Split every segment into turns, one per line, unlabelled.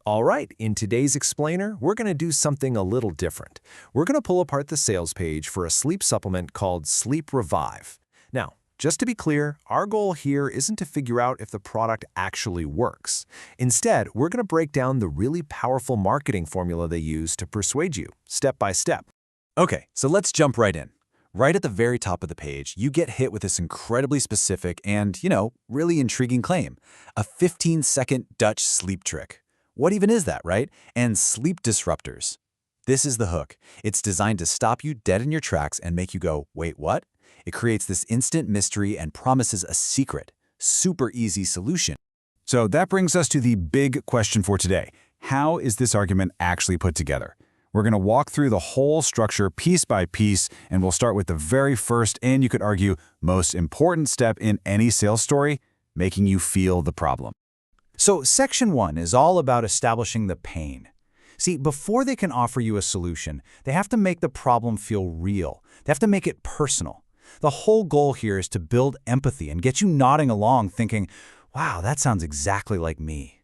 All right, in today's explainer, we're going to do something a little different. We're going to pull apart the sales page for a sleep supplement called Sleep Revive. Now, just to be clear, our goal here isn't to figure out if the product actually works. Instead, we're going to break down the really powerful marketing formula they use to persuade you, step by step.
Okay, so let's jump right in. Right at the very top of the page, you get hit with this incredibly specific and, really intriguing claim. A 15-second Dutch sleep trick. What even is that, right? And sleep disruptors. This is the hook. It's designed to stop you dead in your tracks and make you go, wait, what? It creates this instant mystery and promises a secret, super easy solution. So that brings us to the big question for today. How is this argument actually put together? We're going to walk through the whole structure piece by piece, and we'll start with the very first and, you could argue, most important step in any sales story, making you feel the problem. So section 1 is all about establishing the pain. See, before they can offer you a solution, they have to make the problem feel real. They have to make it personal. The whole goal here is to build empathy and get you nodding along thinking, wow, that sounds exactly like me.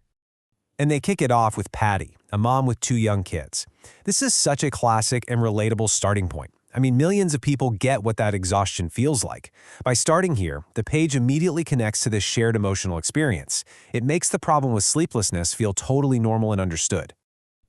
And they kick it off with Patty, a mom with 2 young kids. This is such a classic and relatable starting point. I mean, millions of people get what that exhaustion feels like. By starting here, the page immediately connects to this shared emotional experience. It makes the problem with sleeplessness feel totally normal and understood.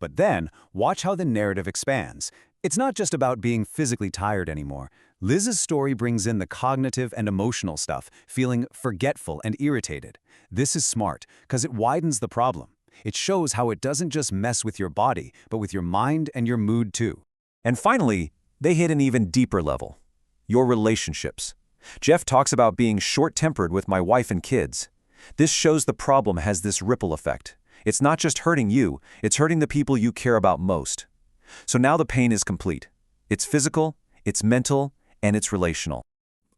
But then, watch how the narrative expands. It's not just about being physically tired anymore. Liz's story brings in the cognitive and emotional stuff, feeling forgetful and irritated. This is smart, because it widens the problem. It shows how it doesn't just mess with your body, but with your mind and your mood too. And finally, they hit an even deeper level. Your relationships. Jeff talks about being short-tempered with my wife and kids. This shows the problem has this ripple effect. It's not just hurting you, it's hurting the people you care about most. So now the pain is complete. It's physical, it's mental, and it's relational.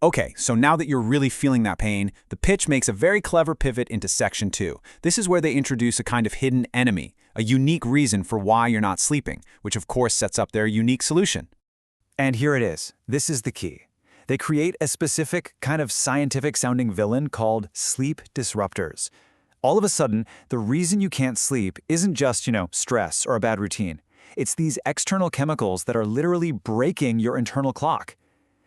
Okay, so now that you're really feeling that pain, the pitch makes a very clever pivot into section 2. This is where they introduce a kind of hidden enemy, a unique reason for why you're not sleeping, which of course sets up their unique solution. And here it is. This is the key. They create a specific kind of scientific-sounding villain called sleep disruptors. All of a sudden, the reason you can't sleep isn't just, stress or a bad routine. It's these external chemicals that are literally breaking your internal clock.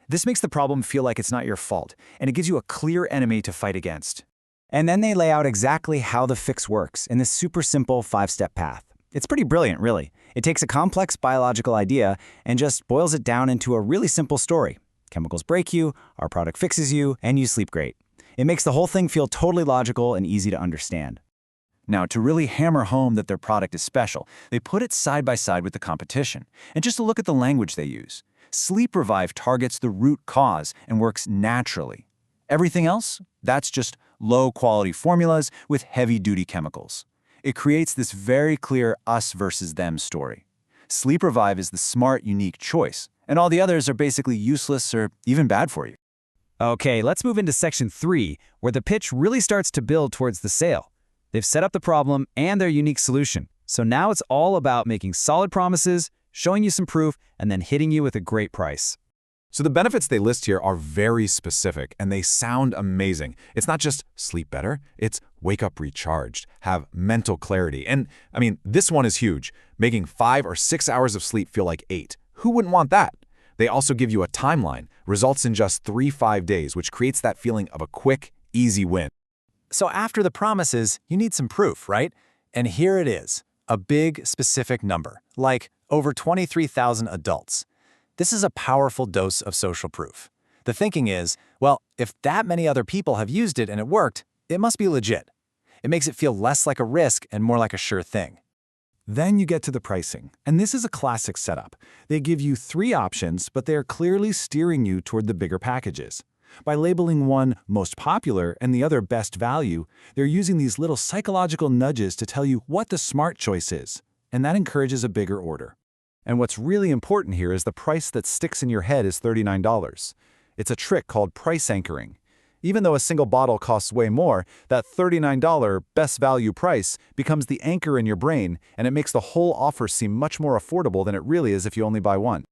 This makes the problem feel like it's not your fault, and it gives you a clear enemy to fight against. And then they lay out exactly how the fix works in this super simple 5-step path. It's pretty brilliant, really. It takes a complex biological idea and just boils it down into a really simple story. Chemicals break you, our product fixes you, and you sleep great. It makes the whole thing feel totally logical and easy to understand. Now, to really hammer home that their product is special, they put it side by side with the competition. And just to look at the language they use. Sleep Revive targets the root cause and works naturally. Everything else? That's just low-quality formulas with heavy-duty chemicals. It creates this very clear us versus them story. Sleep Revive is the smart, unique choice, and all the others are basically useless or even bad for you. Okay, let's move into section 3, where the pitch really starts to build towards the sale. They've set up the problem and their unique solution. So now it's all about making solid promises, showing you some proof, and then hitting you with a great price. So the benefits they list here are very specific, and they sound amazing. It's not just sleep better, it's wake up recharged, have mental clarity. And, this one is huge, making 5 or 6 hours of sleep feel like 8. Who wouldn't want that? They also give you a timeline, results in just 3-5 days, which creates that feeling of a quick, easy win. So after the promises, you need some proof, right? And here it is, a big, specific number, like over 23,000 adults. This is a powerful dose of social proof. The thinking is, well, if that many other people have used it and it worked, it must be legit. It makes it feel less like a risk and more like a sure thing. Then you get to the pricing, and this is a classic setup. They give you 3 options, but they are clearly steering you toward the bigger packages. By labeling one most popular and the other best value, they're using these little psychological nudges to tell you what the smart choice is, and that encourages a bigger order. And what's really important here is the price that sticks in your head is $39. It's a trick called price anchoring. Even though a single bottle costs way more, that $39 best value price becomes the anchor in your brain, and it makes the whole offer seem much more affordable than it really is if you only buy one.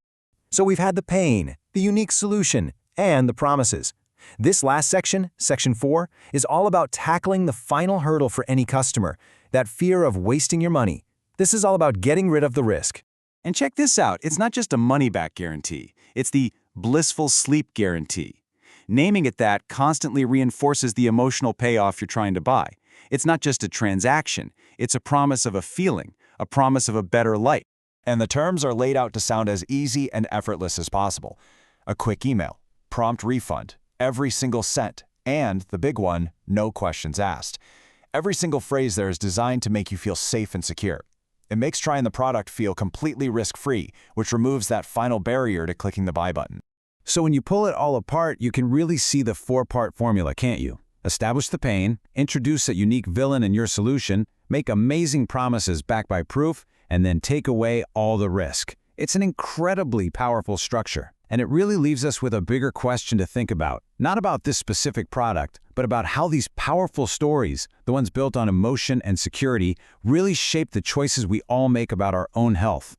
So we've had the pain, the unique solution, and the promises. This last section, section 4, is all about tackling the final hurdle for any customer, that fear of wasting your money,
This is all about getting rid of the risk.
And check this out, it's not just a money-back guarantee, it's the blissful sleep guarantee. Naming it that constantly reinforces the emotional payoff you're trying to buy. It's not just a transaction, it's a promise of a feeling, a promise of a better life.
And the terms are laid out to sound as easy and effortless as possible. A quick email, prompt refund, every single cent, and, the big one, no questions asked. Every single phrase there is designed to make you feel safe and secure. It makes trying the product feel completely risk-free, which removes that final barrier to clicking the buy button.
So when you pull it all apart, you can really see the four-part formula, can't you? Establish the pain, introduce a unique villain in your solution, make amazing promises backed by proof, and then take away all the risk. It's an incredibly powerful structure, and it really leaves us with a bigger question to think about. Not about this specific product, but about how these powerful stories, the ones built on emotion and security, really shape the choices we all make about our own health.